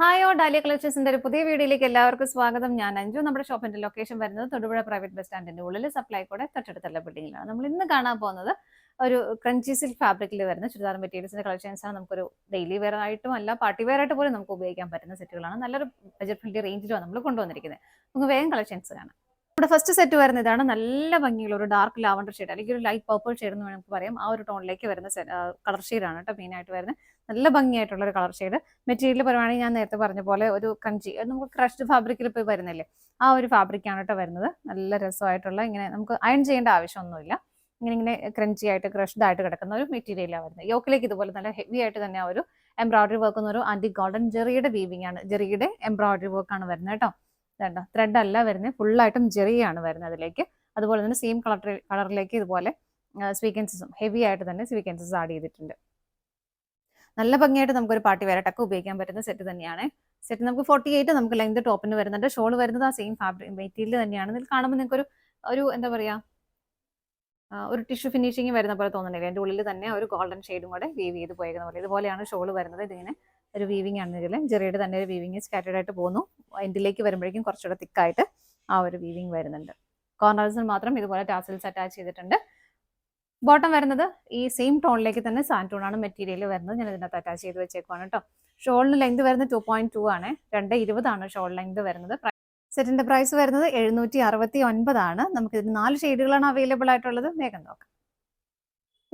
Hi ഓ dahlia കളക്ഷൻസിന്റെ ഒരു പുതിയ വീഡിയോയിലേക്ക് എല്ലാവർക്കും സ്വാഗതം. ഞാൻ അഞ്ജു. നമ്മുടെ ഷോപ്പിന്റെ ലൊക്കേഷൻ വരുന്നത് തൊടുപുഴ പ്രൈവറ്റ് ബസ് സ്റ്റാൻഡിന്റെ ഉള്ളിൽ സപ്ലൈക്കോടെ തൊട്ടടുത്തുള്ള ബിൽഡിംഗിലാണ്. നമ്മൾ ഇന്ന് കാണാൻ പോകുന്നത് ഒരു ക്രഞ്ചി സിൽക്ക് ഫാബ്രിക്കിൽ വരുന്ന ചുരിദാർ മെറ്റീരിയൽസിന്റെ കളക്ഷൻസ് ആണ്. നമുക്കൊരു ഡെയിലി വെയർ ആയിട്ടും അല്ല പാർട്ടി വെയർ ആയിട്ട് പോലും നമുക്ക് ഉപയോഗിക്കാൻ പറ്റുന്ന സെറ്റുകളാണ്. നല്ലൊരു ബജറ്റ് ഫ്രണ്ട്ലി റേഞ്ചിലാണ് നമ്മൾ കൊണ്ടുവന്നിരിക്കുന്നത്. നമുക്ക് വേഗം കളക്ഷൻസ് കാണാം. നമ്മുടെ ഫസ്റ്റ് സെറ്റ് വരുന്ന ഇതാണ്. നല്ല ഭംഗിയുള്ള ഒരു ഡാർക്ക് ലാവണ്ടർ ഷെയ്ഡ് അല്ലെങ്കിൽ ഒരു ലൈറ്റ് പർപ്പിൾ ഷെയ്ഡ് എന്ന് വേണമെങ്കിൽ പറയാം. ആ ഒരു ടോണിലേക്ക് വരുന്ന കളർ ഷെയ്ഡാണ് കേട്ടോ മെയിൻ ആയിട്ട് വരുന്നത്. നല്ല ഭംഗിയായിട്ടുള്ള ഒരു കളർ ഷെയ്ഡ്. മെറ്റീരിയൽ പറയുവാണെങ്കിൽ ഞാൻ നേരത്തെ പറഞ്ഞ പോലെ ഒരു കഞ്ചി നമുക്ക് ക്രഷ്ഡ് ഫാബ്രിക്കിൽ ഇപ്പോൾ വരുന്നില്ലേ, ആ ഒരു ഫാബ്രിക്കാണ് കേട്ടോ വരുന്നത്. നല്ല രസമായിട്ടുള്ള, ഇങ്ങനെ നമുക്ക് അയൺ ചെയ്യേണ്ട ആവശ്യമൊന്നുമില്ല. ഇങ്ങനെ ക്രഞ്ചി ആയിട്ട് ക്രഷ്ഡ് ആയിട്ട് കിടക്കുന്ന ഒരു മെറ്റീരിയലാണ് വരുന്നത്. യോക്കിലേക്ക് ഇതുപോലെ നല്ല ഹെവി ആയിട്ട് തന്നെ ഒരു എംബ്രോയിഡറി വർക്ക് ഒരു ആന്റി ഗോൾഡൻ ജെറിയുടെ വീവിംഗ് ആണ്, ജെറിയുടെ എംബ്രോയിഡറി വർക്കാണ് വരുന്നത് കേട്ടോ. വേണ്ട ത്രെഡ് അല്ല വരുന്നത്, ഫുള്ളായിട്ടും ജെറിയാണ് വരുന്നത് അതിലേക്ക്. അതുപോലെ തന്നെ സെയിം കളറിലേക്ക് ഇതുപോലെ സ്വീക്കൻസസും ഹെവി ആയിട്ട് തന്നെ സ്വീക്കൻസസ് ആഡ് ചെയ്തിട്ടുണ്ട്. നല്ല ഭംഗിയായിട്ട് നമുക്കൊരു പാർട്ടി വെയറായിട്ടൊക്കെ ഉപയോഗിക്കാൻ പറ്റുന്ന സെറ്റ് തന്നെയാണ്. സെറ്റ് നമുക്ക് 48 നമുക്ക് ലെങ്ത് ടോപ്പിന് വരുന്നുണ്ട്. ഷോൾ വരുന്നത് ആ സെയിം ഫാബ്രിക് മെറ്റീരിയൽ തന്നെയാണ്. ഇതിൽ കാണുമ്പോൾ നിങ്ങൾക്ക് ഒരു എന്താ പറയുക, ഒരു ടിഷ്യൂ ഫിനിഷിങ് വരുന്ന പോലെ തോന്നുന്നില്ല. അതിൻ്റെ ഉള്ളിൽ തന്നെ ഒരു ഗോൾഡൻ ഷെയ്ഡും കൂടെ വീവ് ചെയ്ത് പോയിരിക്കുന്ന പോലെ ഇതുപോലെയാണ് ഷോൾ വരുന്നത്. ഇതിങ്ങനെ ഒരു വീവിംഗ് ആണ്. ഇതിൽ ജെറിയുടെ തന്നെ ഒരു വീവിങ് സ്കാറ്റേഡ് ആയിട്ട് പോകുന്നു. എൻഡിലേക്ക് വരുമ്പോഴേക്കും കുറച്ചുകൂടെ തിക്കായിട്ട് ആ ഒരു വീവിങ് വരുന്നുണ്ട്. കോർണേഴ്സിൽ മാത്രം ഇതുപോലെ ടാസൽസ് അറ്റാച്ച് ചെയ്തിട്ടുണ്ട്. ബോട്ടം വരുന്നത് ഈ സെയിം ടോണിലേക്ക് തന്നെ സാൻറ്റൂൺ ആണ് മെറ്റീരിയൽ വരുന്നത്. ഞാൻ ഇതിനകത്ത് അറ്റാച്ച് ചെയ്ത് വെച്ചേക്കുവാണ് കേട്ടോ. ഷോളിന് ലെങ്ത് വരുന്നത് 2.2 ആണ്. 2.20 ആണ് ഷോൾ ലെങ്ത് വരുന്നത്. സെറ്റിന്റെ പ്രൈസ് വരുന്നത് 769 ആണ്. നമുക്ക് ഇതിന് 4 ഷെയ്ഡുകളാണ് അവൈലബിൾ ആയിട്ടുള്ളത്. വേഗം നോക്കാം.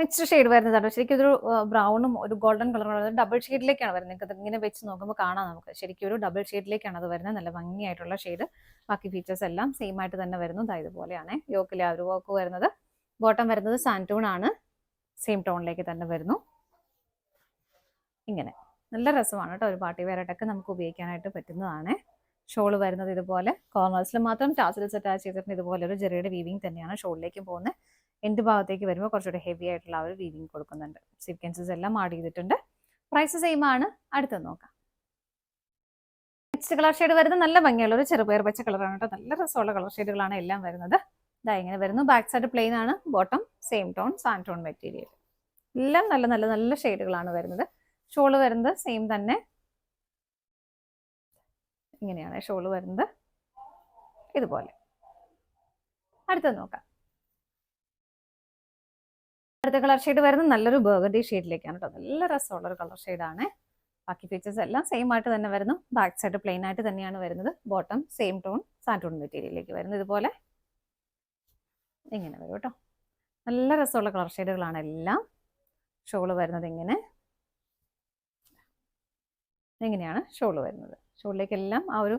നെക്സ്റ്റ് ഷെയ്ഡ് വരുന്നതാണ് ശരിക്കും ഒരു ബ്രൗണും ഒരു ഗോൾഡൻ കളറും ഡബിൾ ഷെയ്ഡിലേക്കാണ് വരുന്നത്. നിങ്ങൾക്ക് ഇങ്ങനെ വെച്ച് നോക്കുമ്പോൾ കാണാം, നമുക്ക് ശരിക്കും ഒരു ഡബിൾ ഷെയ്ഡിലേക്കാണ് അത് വരുന്നത്. നല്ല ഭംഗിയായിട്ടുള്ള ഷെയ്ഡ്. ബാക്കി ഫീച്ചേഴ്സ് എല്ലാം സെയിം ആയിട്ട് തന്നെ വരുന്നു. ഇതുപോലെയാണ് യോക്കിലെ ആ ഒരു വർക്ക് വരുന്നത്. ബോട്ടം വരുന്നത് സാൻറ്റൂൺ ആണ്, സെയിം ടോണിലേക്ക് തന്നെ വരുന്നു. ഇങ്ങനെ നല്ല രസമാണ് കേട്ടോ. ഒരു പാർട്ടി വെയറായിട്ടൊക്കെ നമുക്ക് ഉപയോഗിക്കാനായിട്ട് പറ്റുന്നതാണ്. ഷോള് വരുന്നത് ഇതുപോലെ കോർണേഴ്സിൽ മാത്രം ടാസൽസ് അറ്റാച്ച് ചെയ്തിട്ടുണ്ട്. ഇതുപോലെ ഒരു ജെറിയുടെ വീവിങ് തന്നെയാണ് ഷോളിലേക്ക് പോകുന്നത്. എൻഡ് ഭാഗത്തേക്ക് വരുമ്പോൾ കുറച്ചുകൂടി ഹെവി ആയിട്ടുള്ള ആ ഒരു വീവിങ് കൊടുക്കുന്നുണ്ട്. സീക്വൻസസ് എല്ലാം ആഡ് ചെയ്തിട്ടുണ്ട്. പ്രൈസ് സെയിം ആണ്. അടുത്ത് നോക്കാം. നെക്സ്റ്റ് കളർ ഷെയ്ഡ് വരുന്നത് നല്ല ഭംഗിയുള്ള ഒരു ചെറുപയർ പച്ച കളറാണ് കേട്ടോ. നല്ല രസമുള്ള കളർ ഷെയ്ഡുകളാണ് എല്ലാം വരുന്നത്. ഇതാ ഇങ്ങനെ വരുന്നു. ബാക്ക് സൈഡ് പ്ലെയിൻ ആണ്. ബോട്ടം സെയിം ടോൺ സാൻറ്റോൺ മെറ്റീരിയൽ. എല്ലാം നല്ല നല്ല നല്ല ഷെയ്ഡുകളാണ് വരുന്നത്. ഷോള് വരുന്നത് സെയിം തന്നെ. ഇങ്ങനെയാണ് ഷോള് വരുന്നത്. ഇതുപോലെ. അടുത്തത് നോക്കാം. അടുത്ത കളർ ഷെയ്ഡ് വരുന്നത് നല്ലൊരു ബർഗണ്ടി ഷെയ്ഡിലേക്കാണ് കേട്ടോ. നല്ല രസമുള്ള ഒരു കളർ ഷെയ്ഡാണ്. ബാക്കി ഫീച്ചേഴ്സ് എല്ലാം സെയിം ആയിട്ട് തന്നെ വരുന്നു. ബാക്ക് സൈഡ് പ്ലെയിൻ ആയിട്ട് തന്നെയാണ് വരുന്നത്. ബോട്ടം സെയിം ടോൺ സാൻറ്റോൺ മെറ്റീരിയലിലേക്ക് വരുന്നത്. ഇതുപോലെ ഇങ്ങനെ വരും കേട്ടോ. നല്ല രസമുള്ള കളർ ഷെയ്ഡുകളാണ് എല്ലാം. ഷോള് വരുന്നത് ഇങ്ങനെയാണ് ഷോള് വരുന്നത്. ഷോളിലേക്കെല്ലാം ആ ഒരു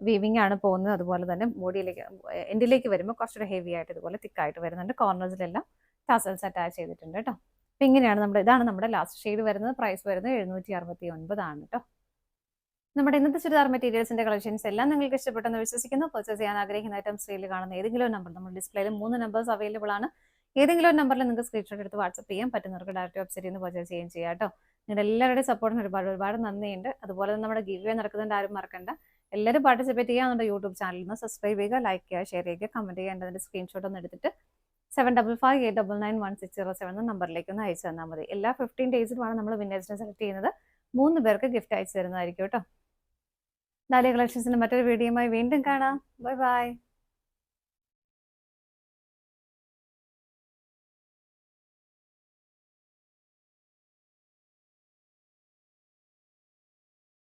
വീവിംഗ് ആണ് പോകുന്നത്. അതുപോലെ തന്നെ ബോഡിയിലേക്ക് എൻഡിലേക്ക് വരുമ്പോൾ കുറച്ചുകൂടെ ഹെവി ആയിട്ട് ഇതുപോലെ തിക്കായിട്ട് വരുന്നുണ്ട്. കോർണേഴ്സിലെല്ലാം ടാസൽസ് അറ്റാച്ച് ചെയ്തിട്ടുണ്ട് കേട്ടോ. അപ്പം ഇങ്ങനെയാണ് ഇതാണ് നമ്മുടെ ലാസ്റ്റ് ഷെയ്ഡ് വരുന്നത്. പ്രൈസ് വരുന്നത് 769 ആണ് കേട്ടോ. നമ്മുടെ ഇന്നത്തെ ചുരിദാർ മെറ്റീരിയൽസിന്റെ കളക്ഷൻസ് എല്ലാം നിങ്ങൾക്ക് ഇഷ്ടപ്പെട്ടെന്ന് വിശ്വസിക്കുന്നു. പർച്ചേസ് ചെയ്യാൻ ആഗ്രഹിക്കുന്ന ഐറ്റംസ് സെയിൽ കാണുന്ന ഏതെങ്കിലും നമ്പർ, നമ്മൾ ഡിസ്പ്ലേയിൽ 3 നമ്പേഴ്സ് അവൈലബിൾ ആണ്. ഏതെങ്കിലും ഒരു നമ്പറിൽ നിങ്ങൾക്ക് സ്ക്രീൻഷോട്ട് എടുത്ത് വാട്സപ്പ് ചെയ്യാൻ പറ്റുന്നവർക്ക് ഡയറക്റ്റ് വെബ്സൈറ്റിൽ നിന്ന് പർച്ചേസ് ചെയ്യുകയും ചെയ്യാം കേട്ടോ. നിങ്ങളുടെ എല്ലാവരുടെയും സപ്പോർട്ടിന് ഒരുപാട് നന്ദിയുണ്ട്. അതുപോലെ തന്നെ നമ്മുടെ ഗിവ് വേ നടക്കുന്നുണ്ട്, ആരും മറക്കണ്ട. എല്ലാവരും പാർട്ടിസിപ്പേറ്റ് ചെയ്യുക. നമ്മുടെ യൂട്യൂബ് ചാനലിൽ നിന്ന് സബ്സ്ക്രൈബ് ചെയ്യുക, ലൈക്ക് ചെയ്യുക, ഷെയർ ചെയ്യുക, കമന്റ് ചെയ്യുക. അതിന്റെ സ്ക്രീൻഷോട്ട് ഒന്ന് എടുത്തിട്ട് 7558991607 എന്ന നമ്പറിലേക്ക് ഒന്ന് അയച്ചു തന്നാൽ മതി. എല്ലാ 15 ഡേയ്സിലുമാണ് നമ്മൾ വിന്നേഴ്സിനെ സെലക്ട് ചെയ്യുന്നത്. 3 പേർക്ക് ഗിഫ്റ്റ് അയച്ചു തരുന്നതായിരിക്കും കേട്ടോ. ഡാലിയ കളക്ഷൻസിന്റെ മറ്റൊരു വീഡിയോയുമായി വീണ്ടും കാണാം. Bye bye.